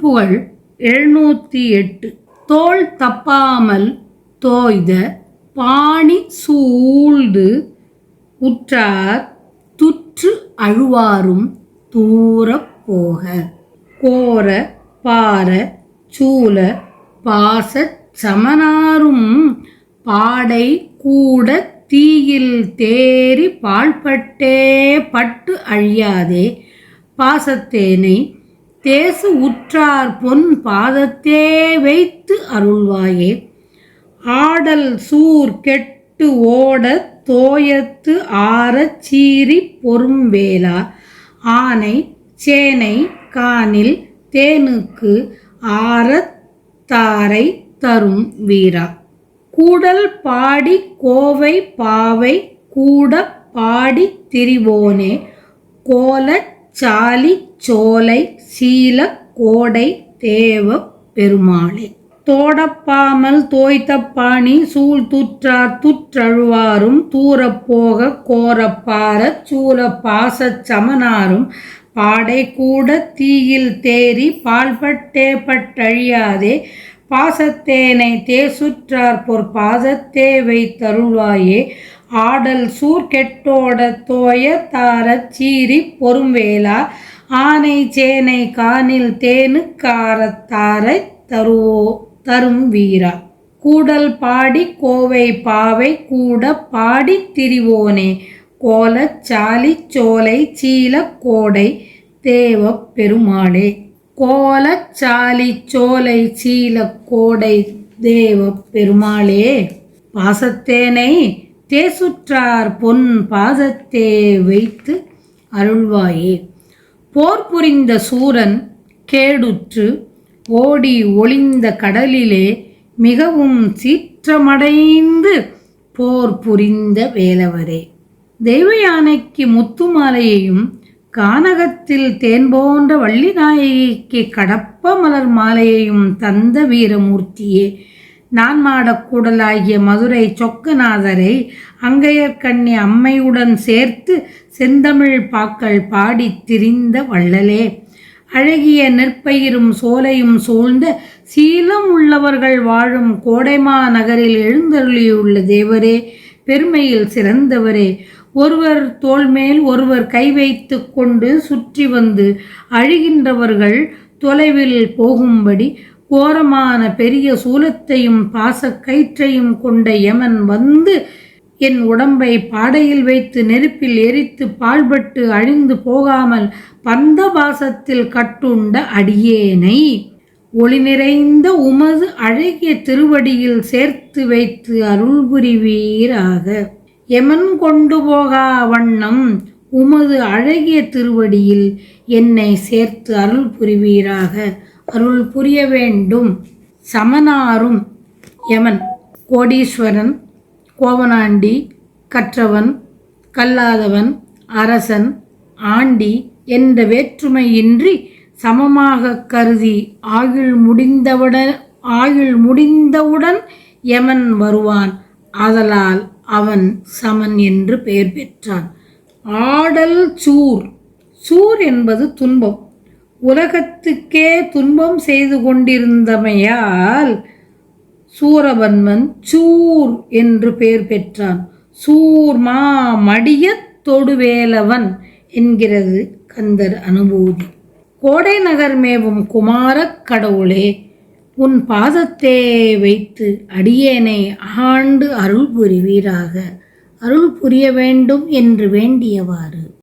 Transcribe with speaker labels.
Speaker 1: திருப்புகழ் 708. தோள் தப்பாமல் தோய்த பாணி சூழ்ந்து உற்றார் துற்று அழுவாரும் தூரப் போக. கோர பார சூல பாசச் சமனாரும் பாடை கூட தீயில் தேறி பாழ்பட்டே பட்டு அழியாதே பாசத்தேனை தேசு உற்றார் பொன் பாதத்தே வைத்து அருள்வாயே. ஆடல் சூர் கெட்டு ஓடத் தோயத்து ஆரச் சீறி பொறும்வேலா ஆனை சேனை காணில் தேனுக்கு ஆரத் தாரை தரும் வீரா. கூடல் பாடி கோவை பாவை கூட பாடி திரிவோனே கோலச் சாலி சோலை சீல கோடை தேவ பெருமாளே. தோடப்பாமல் தோய்த்த பாணி சூழ் துற்றார் துற்றழுவாரும் தூரப்போக கோரப்பார சூல பாசச் சமனாரும் பாடை கூட தீயில் தேறி பாழ்பட்டே பட்டழியாதே பாசத்தேனை தேசுற்றார் பொற்பாதத்தே வைத்தருள்வாயே. ஆடல் சூர் கெட்டோட தோய தாரச் சீறி பொறும்வேலா ஆனை சேனை காணில் தேனுக்காரத்தாரை தரும் வீரா. கூடல் பாடி கோவை பாவை கூட பாடி திரிவோனே கோலச் சாலி சோலை சீல கோடை தேவ பெருமாளே. கோலச் சாலி சோலை சீல கோடை தேவ பெருமாளே. பாசத்தேனை தேசுற்றார் பொன் பாதத்தே வைத்து அருள்வாயே. போர் புரிந்த சூரன் கேடுற்று ஓடி ஒளிந்த கடலிலே மிகவும் சீற்றமடைந்து போர் புரிந்த வேலவரே. தெய்வ யானைக்கு முத்து மாலையையும் கானகத்தில் தேன் போன்ற வள்ளி நாயகிக்கு கடப்ப மலர் மாலையையும் தந்த வீரமூர்த்தியே. நான் மாடக்கூடலாகிய மதுரை சொக்கநாதரை அங்கையர்கண்ணி அம்மையுடன் சேர்த்து செந்தமிழ் பாக்கள் பாடித் திரிந்த வள்ளலே. அழகிய நெற்பயிரும் சோலையும் சூழ்ந்த சீலம் உள்ளவர்கள் வாழும் கோடைமா நகரில் எழுந்தருளியுள்ள தேவரே, பெருமையில் சிறந்தவரே. ஒருவர் தோள்மேல் ஒருவர் கை வைத்து கொண்டு சுற்றி வந்து அழிகின்றவர்கள் தொலைவில் போகும்படி கோரமான பெரிய சூலத்தையும் பாசக்கயிற்றையும் கொண்ட யமன் வந்து என் உடம்பை பாடையில் வைத்து நெருப்பில் எரித்து பாழ்பட்டு அழிந்து போகாமல் பந்த பாசத்தில் கட்டுண்ட அடியேனை ஒளி நிறைந்த உமது அழகிய திருவடியில் சேர்த்து வைத்து அருள் புரிவீராக. எமன் கொண்டு போகா வண்ணம் உமது அழகிய திருவடியில் என்னை சேர்த்து அருள் புரிவீராக. அருள் புரிய வேண்டும். சமனாரும் யமன் கோடீஸ்வரன், கோவனாண்டி, கற்றவன், கல்லாதவன், அரசன், ஆண்டி என்ற வேற்றுமையின்றி சமமாக கருதி ஆயுள் முடிந்தவுடன் யமன் வருவான். ஆதலால் அவன் சமன் என்று பெயர் பெற்றான். ஆடல் சூர். சூர் என்பது துன்பம். உலகத்துக்கே துன்பம் செய்து கொண்டிருந்தமையால் சூரபன்மன் சூர் என்று பெயர் பெற்றான். சூர்மா மடியத் தொடுவேலவன் என்கிறது கந்தர் அனுபூதி. கோடை நகர் மேவும் குமாரக் கடவுளே, உன் பாதத்தே வைத்து அடியேனை ஆண்டு அருள் புரிவீராக. அருள் புரிய வேண்டும் என்று வேண்டியவாறு